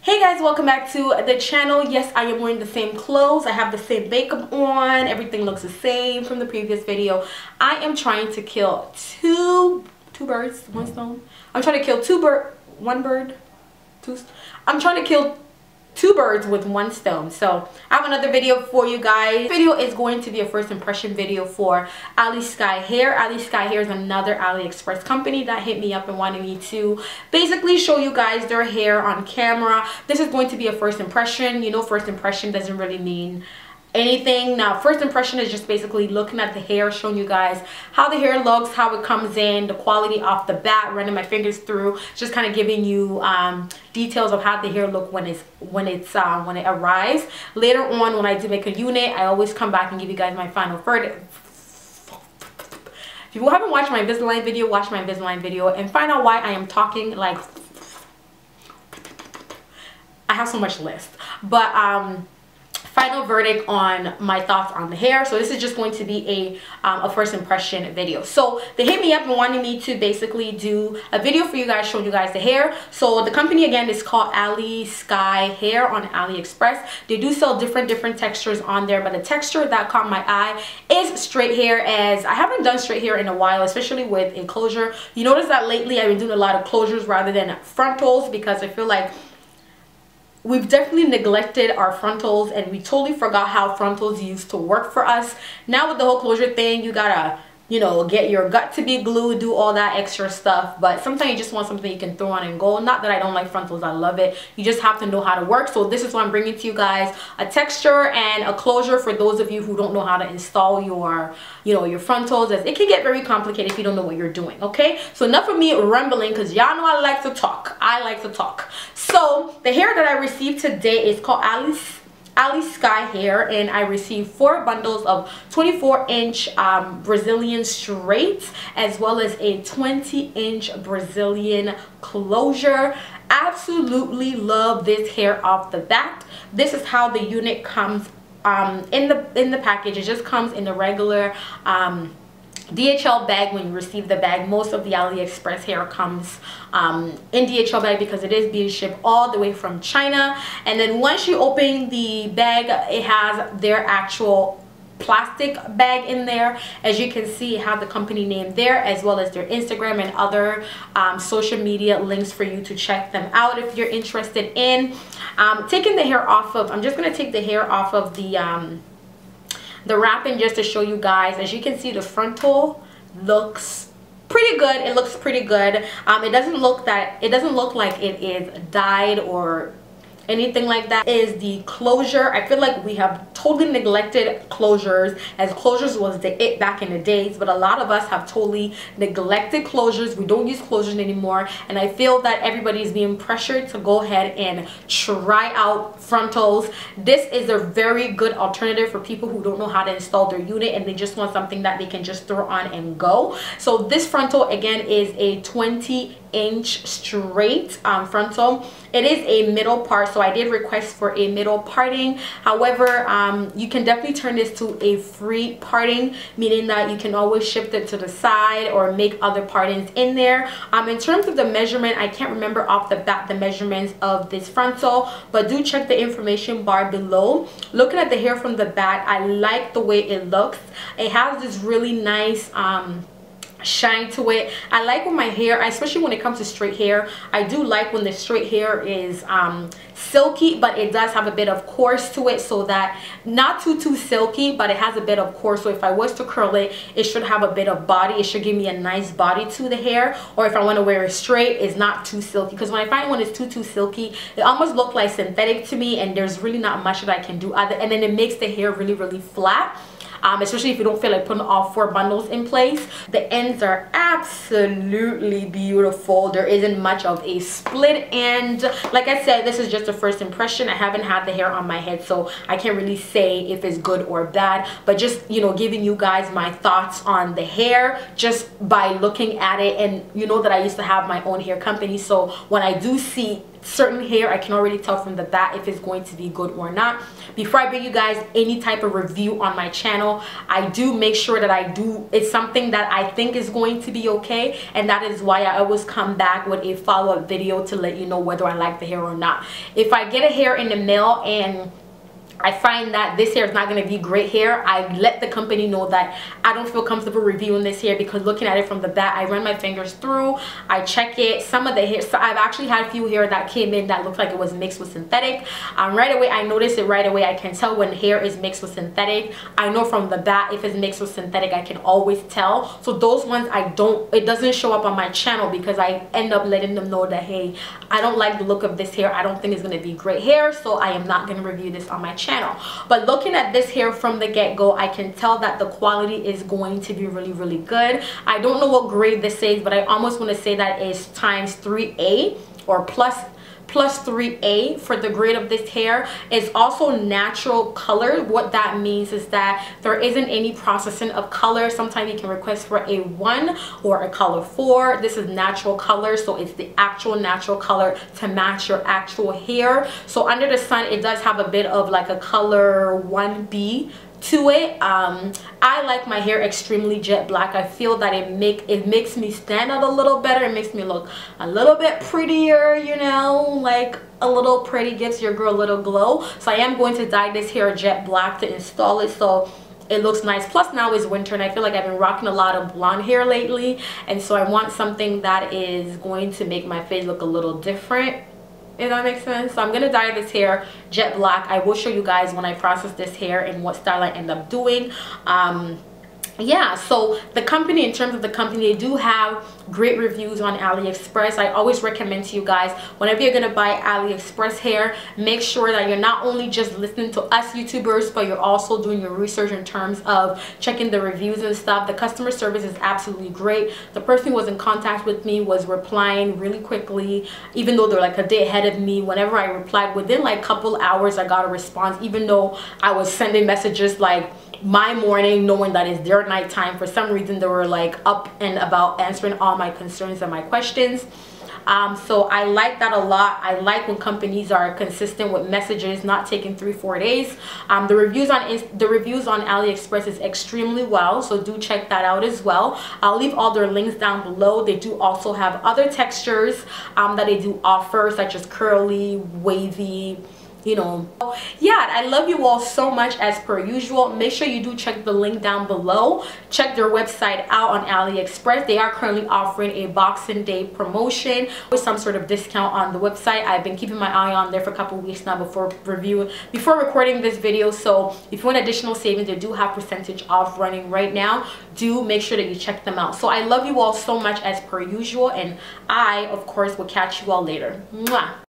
Hey guys, welcome back to the channel. Yes, I am wearing the same clothes. I have the same makeup on. Everything looks the same from the previous video. I am trying to kill two birds, one stone. I'm trying to kill I'm trying to kill two birds with one stone. So I have another video for you guys. This video is going to be a first impression video for Ali Sky Hair. Ali Sky Hair is another AliExpress company that hit me up and wanted me to basically show you guys their hair on camera. This is going to be a first impression. You know, first impression doesn't really mean anything. Now, first impression is just basically looking at the hair, showing you guys how the hair looks, how it comes in, the quality off the bat, running my fingers through, just kind of giving you details of how the hair look when it arrives. Later on, when I do make a unit, I always come back and give you guys my final verdict. If you haven't watched my Invisalign video, watch my Invisalign video and find out why I am talking like I have so much list. But final verdict on my thoughts on the hair. So this is just going to be a first impression video. So they hit me up and wanted me to basically do a video for you guys, showing you guys the hair. So the company again is called Ali Sky Hair on AliExpress. They do sell different textures on there, but the texture that caught my eye is straight hair, as I haven't done straight hair in a while, especially with a closure. You notice that lately I've been doing a lot of closures rather than frontals, because I feel like we've definitely neglected our frontals and we totally forgot how frontals used to work for us. Now with the whole closure thing, you gotta, you know, get your gut to be glued, do all that extra stuff. But sometimes you just want something you can throw on and go. Not that I don't like frontals, I love it. You just have to know how to work. So this is what I'm bringing to you guys, a texture and a closure for those of you who don't know how to install your, you know, your frontals, as it can get very complicated if you don't know what you're doing. Okay, so enough of me rambling, because y'all know I like to talk. I like to talk. So the hair that I received today is called Ali Sky Hair, and I received 4 bundles of 24-inch Brazilian straights, as well as a 20-inch Brazilian closure. Absolutely love this hair off the bat. This is how the unit comes in the package. It just comes in the regular DHL bag. When you receive the bag, most of the AliExpress hair comes in DHL bag because it is being shipped all the way from China. And then once you open the bag, it has their actual plastic bag in there. As you can see, it has the company name there, as well as their Instagram and other social media links for you to check them out if you're interested in taking the hair off of. I'm just going to take the hair off of the wrapping just to show you guys. As you can see, the frontal looks pretty good. It looks pretty good. It doesn't look like it is dyed or anything like that. Is the closure. I feel like we have totally neglected closures, as closures was the it back in the days, but a lot of us have totally neglected closures. We don't use closures anymore, and I feel that everybody is being pressured to go ahead and try out frontals. This is a very good alternative for people who don't know how to install their unit and they just want something that they can just throw on and go. So this frontal again is a 20-inch straight frontal. It is a middle part, so I did request for a middle parting. However, you can definitely turn this to a free parting, meaning that you can always shift it to the side or make other partings in there. In terms of the measurement, I can't remember off the bat the measurements of this frontal, but do check the information bar below. Looking at the hair from the back, I like the way it looks. It has this really nice shine to it. I like when my hair, especially when it comes to straight hair, I do like when the straight hair is silky, but it does have a bit of coarse to it, so that not too silky, but it has a bit of coarse. So if I was to curl it, it should have a bit of body. It should give me a nice body to the hair. Or if I want to wear it straight, it's not too silky, because when I find when it's too silky, it almost looks like synthetic to me, and there's really not much that I can do other, and then it makes the hair really flat. Especially if you don't feel like putting all 4 bundles in place. The ends are absolutely beautiful. There isn't much of a split end. Like I said, this is just a first impression. I haven't had the hair on my head, so I can't really say if it's good or bad, but just, you know, giving you guys my thoughts on the hair just by looking at it. And you know that I used to have my own hair company, so when I do see certain hair, I can already tell from the bat if it's going to be good or not. Before I bring you guys any type of review on my channel, I do make sure that it's something that I think is going to be okay, and that is why I always come back with a follow-up video to let you know whether I like the hair or not. If I get a hair in the mail and I find that this hair is not going to be great hair, I let the company know that I don't feel comfortable reviewing this hair, because looking at it from the back, I run my fingers through, I check it. Some of the hair, so I've actually had a few hair that came in that looked like it was mixed with synthetic. Right away, I noticed it right away. I can tell when hair is mixed with synthetic. I know from the back if it's mixed with synthetic, I can always tell. So those ones it doesn't show up on my channel, because I end up letting them know that, hey, I don't like the look of this hair, I don't think it's going to be great hair, so I am not going to review this on my channel. But looking at this hair from the get-go, I can tell that the quality is going to be really, really good. I don't know what grade this is, but I almost want to say that it's times 3A or plus 3A for the grade of this hair. It's also natural color. What that means is that there isn't any processing of color. Sometimes you can request for a 1 or a color 4. This is natural color, so it's the actual natural color to match your actual hair. So under the sun, it does have a bit of like a color 1B to it. I like my hair extremely jet black. I feel that it makes me stand out a little better. It makes me look a little bit prettier, you know, like a little pretty, gives your girl a little glow. So I am going to dye this hair jet black to install it so it looks nice. Plus now is winter and I feel like I've been rocking a lot of blonde hair lately, and so I want something that is going to make my face look a little different, if that makes sense. So I'm gonna dye this hair jet black. I will show you guys when I process this hair and what style I end up doing. Yeah, so the company, in terms of the company, they do have great reviews on AliExpress. I always recommend to you guys, whenever you're gonna buy AliExpress hair, make sure that you're not only just listening to us YouTubers, but you're also doing your research in terms of checking the reviews and stuff. The customer service is absolutely great. The person who was in contact with me was replying really quickly, even though they're like a day ahead of me. Whenever I replied, within like a couple hours I got a response, even though I was sending messages like my morning, knowing that it's their nighttime. For some reason they were like up and about answering all my concerns and my questions. So I like that a lot. I like when companies are consistent with messages, not taking 3-4 days. The reviews on AliExpress is extremely well, so do check that out as well. I'll leave all their links down below. They do also have other textures that they do offer, such as curly, wavy, you know. Yeah, I love you all so much. As per usual, make sure you do check the link down below. Check their website out on AliExpress. They are currently offering a Boxing Day promotion with some sort of discount on the website. I've been keeping my eye on there for a couple weeks now before recording this video. So if you want additional savings, they do have percentage off running right now. Do make sure that you check them out. So I love you all so much, as per usual, and I of course will catch you all later. Mwah.